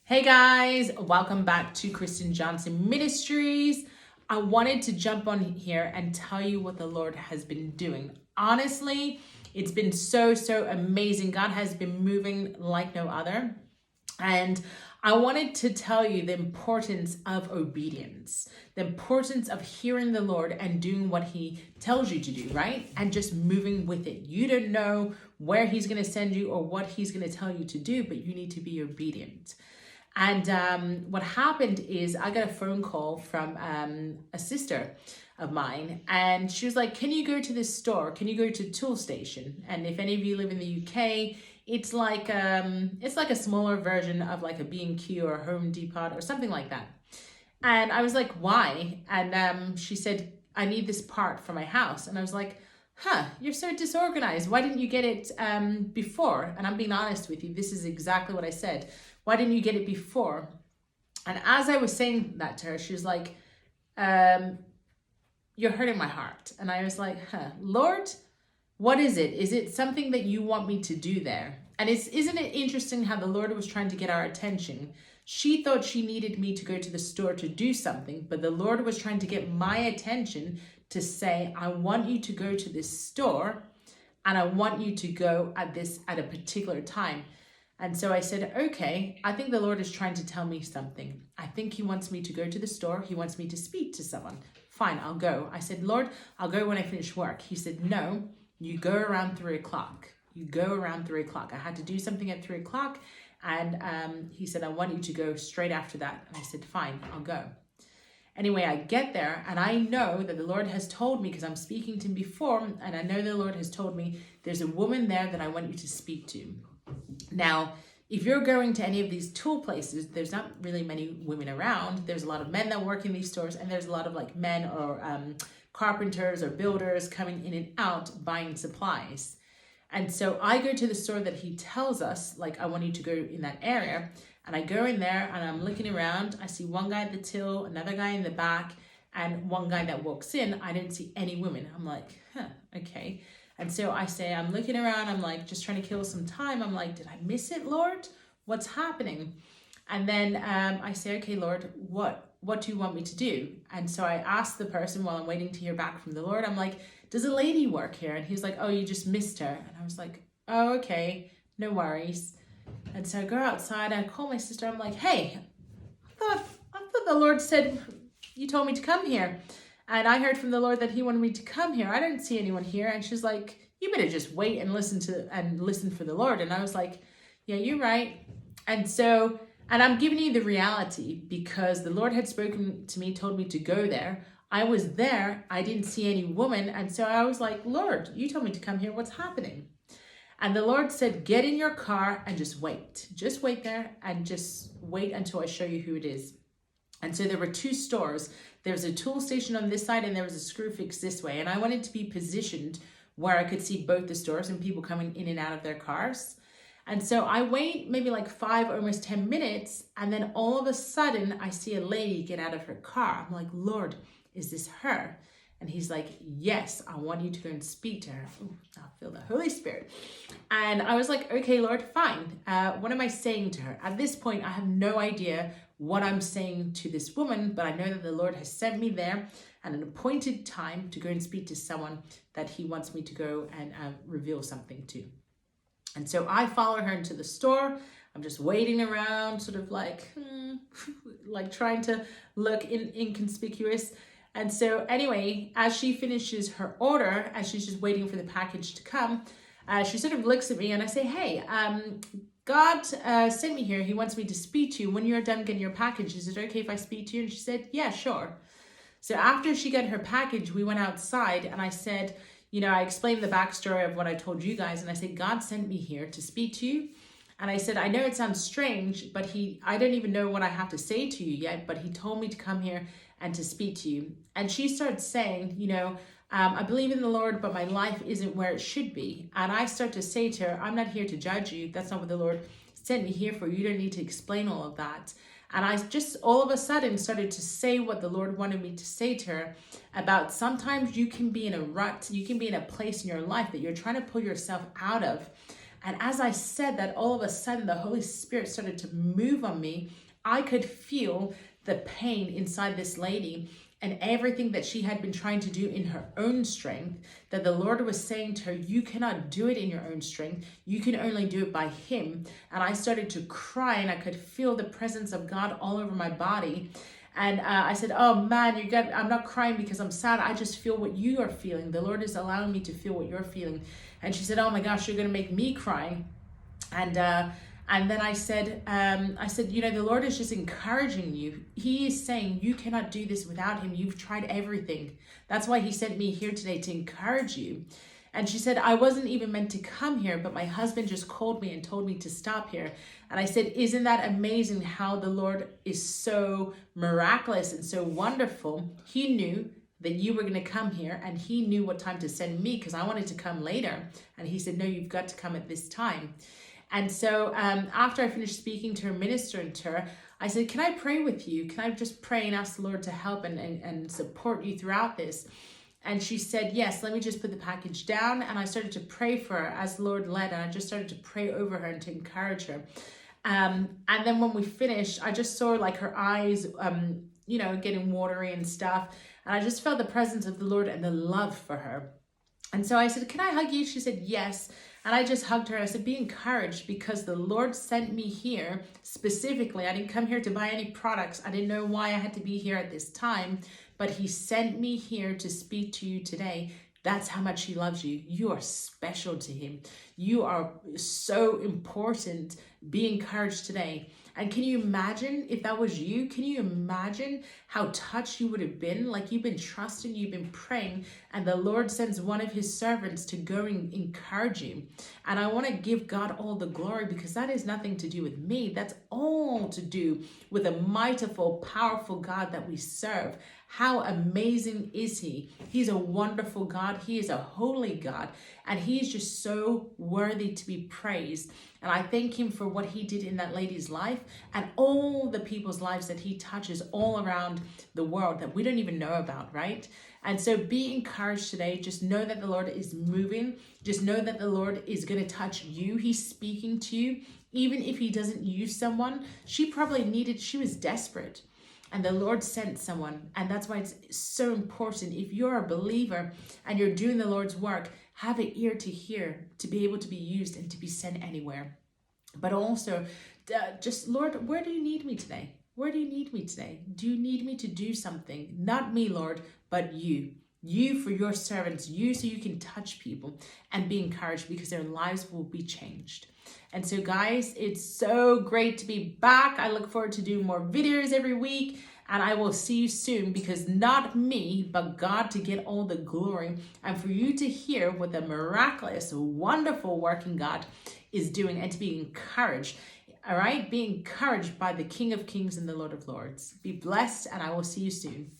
Hey guys, welcome back to Kristen Johnson Ministries. I wanted to jump on here and tell you what the Lord has been doing. Honestly, it's been so amazing. God has been moving like no other. And I wanted to tell you the importance of obedience, the importance of hearing the Lord and doing what He tells you to do, right? And just moving with it. You don't know where He's going to send you or what He's going to tell you to do, but you need to be obedient. And what happened is I got a phone call from a sister of mine, and she was like, can you go to this store? Can you go to Toolstation? And if any of you live in the UK, it's like a smaller version of like a B&Q or Home Depot or something like that. And I was like, why? And she said, I need this part for my house. And I was like, you're so disorganized. Why didn't you get it before? And I'm being honest with you. This is exactly what I said. Why didn't you get it before? And as I was saying that to her, she was like, you're hurting my heart. And I was like, Lord, what is it? Is it something that you want me to do there? And isn't it interesting how the Lord was trying to get our attention? She thought she needed me to go to the store to do something, but the Lord was trying to get my attention to say, I want you to go to this store and I want you to go at a particular time. And so I said, okay, I think the Lord is trying to tell me something. I think He wants me to go to the store. He wants me to speak to someone. Fine, I'll go. I said, Lord, I'll go when I finish work. He said, no, you go around 3:00. You go around 3:00. I had to do something at 3:00. And He said, I want you to go straight after that. And I said, fine, I'll go. Anyway, I get there and I know that the Lord has told me, because I'm speaking to Him before, and I know the Lord has told me there's a woman there that I want you to speak to. Now, if you're going to any of these tool places, there's not really many women around. There's a lot of men that work in these stores, and there's a lot of like men or carpenters or builders coming in and out buying supplies. And so I go to the store that He tells us, like, I want you to go in that area. And I go in there and I'm looking around. I see one guy at the till, another guy in the back, and one guy that walks in. I didn't see any women. I'm like, okay. And so I say, I'm looking around. I'm like, just trying to kill some time. I'm like, did I miss it, Lord? What's happening? And then I say, okay, Lord, what do you want me to do? And so I ask the person while I'm waiting to hear back from the Lord, I'm like, does a lady work here? And he's like, oh, you just missed her. And I was like, oh, okay, no worries. And so I go outside and I call my sister. I'm like, hey, I thought the Lord said, you told me to come here. And I heard from the Lord that He wanted me to come here. I didn't see anyone here. And she's like, you better just wait and listen for the Lord. And I was like, yeah, you're right. And I'm giving you the reality because the Lord had spoken to me, told me to go there. I was there. I didn't see any woman. And so I was like, Lord, you told me to come here. What's happening? And the Lord said, get in your car and just wait. Just wait there and just wait until I show you who it is. And so there were two stores. There's a tool station on this side and there was a Screwfix this way. And I wanted to be positioned where I could see both the stores and people coming in and out of their cars. And so I wait maybe like 5, almost 10 minutes. And then all of a sudden I see a lady get out of her car. I'm like, Lord, is this her? And He's like, yes, I want you to go and speak to her. Ooh, I feel the Holy Spirit. And I was like, okay, Lord, fine. What am I saying to her? At this point, I have no idea what I'm saying to this woman, but I know that the Lord has sent me there at an appointed time to go and speak to someone that He wants me to go and reveal something to. And so I follow her into the store. I'm just waiting around, sort of like, like trying to look inconspicuous. And so anyway, as she finishes her order, as she's just waiting for the package to come, she sort of looks at me and I say, hey, God sent me here. He wants me to speak to you. When you're done getting your package, is it okay if I speak to you? And she said, yeah, sure. So after she got her package, we went outside and I said, I explained the backstory of what I told you guys. And I said, God sent me here to speak to you. And I said, I know it sounds strange, but I don't even know what I have to say to you yet, but He told me to come here and to speak to you. And she starts saying, I believe in the Lord, but my life isn't where it should be. And I start to say to her, I'm not here to judge you. That's not what the Lord sent me here for. You don't need to explain all of that. And I just all of a sudden started to say what the Lord wanted me to say to her about sometimes you can be in a rut, you can be in a place in your life that you're trying to pull yourself out of. And as I said that, all of a sudden the Holy Spirit started to move on me. I could feel the pain inside this lady and everything that she had been trying to do in her own strength, that the Lord was saying to her, you cannot do it in your own strength. You can only do it by Him. And I started to cry, and I could feel the presence of God all over my body. And I said, oh man, I'm not crying because I'm sad. I just feel what you are feeling. The Lord is allowing me to feel what you're feeling. And she said, oh my gosh, you're going to make me cry. And then I said, the Lord is just encouraging you. He is saying you cannot do this without Him. You've tried everything. That's why He sent me here today, to encourage you. And she said, I wasn't even meant to come here, but my husband just called me and told me to stop here. And I said, isn't that amazing how the Lord is so miraculous and so wonderful? He knew that you were going to come here, and He knew what time to send me, because I wanted to come later. And He said, no, you've got to come at this time. And so after I finished speaking to her, ministering to her, I said, can I pray with you? Can I just pray and ask the Lord to help and support you throughout this? And she said, yes, let me just put the package down. And I started to pray for her as the Lord led. And I just started to pray over her and to encourage her. And then when we finished, I just saw like her eyes, getting watery and stuff. And I just felt the presence of the Lord and the love for her. And so I said, can I hug you? She said, yes. And I just hugged her. I said, be encouraged, because the Lord sent me here specifically. I didn't come here to buy any products. I didn't know why I had to be here at this time, but He sent me here to speak to you today. That's how much He loves you. You are special to Him. You are so important. Be encouraged today. And can you imagine if that was you? Can you imagine how touched you would have been? Like, you've been trusting, you've been praying, and the Lord sends one of His servants to go and encourage you. And I want to give God all the glory, because that is nothing to do with me. That's all to do with a mightiful, powerful God that we serve. How amazing is He? He's a wonderful God. He is a holy God, and He is just so worthy to be praised. And I thank Him for what He did in that lady's life and all the people's lives that He touches all around the world that we don't even know about, right? And so be encouraged today. Just know that the Lord is moving. Just know that the Lord is going to touch you. He's speaking to you. Even if He doesn't use someone, she was desperate. And the Lord sent someone. And that's why it's so important. If you're a believer and you're doing the Lord's work, have an ear to hear, to be able to be used and to be sent anywhere. But also, just, Lord, where do you need me today? Where do you need me today? Do you need me to do something? Not me, Lord, but you. You for your servants, you, so you can touch people and be encouraged, because their lives will be changed. And so guys, it's so great to be back. I look forward to doing more videos every week, and I will see you soon, because not me, but God to get all the glory, and for you to hear what the miraculous, wonderful working God is doing, and to be encouraged. All right, be encouraged by the King of Kings and the Lord of Lords. Be blessed, and I will see you soon.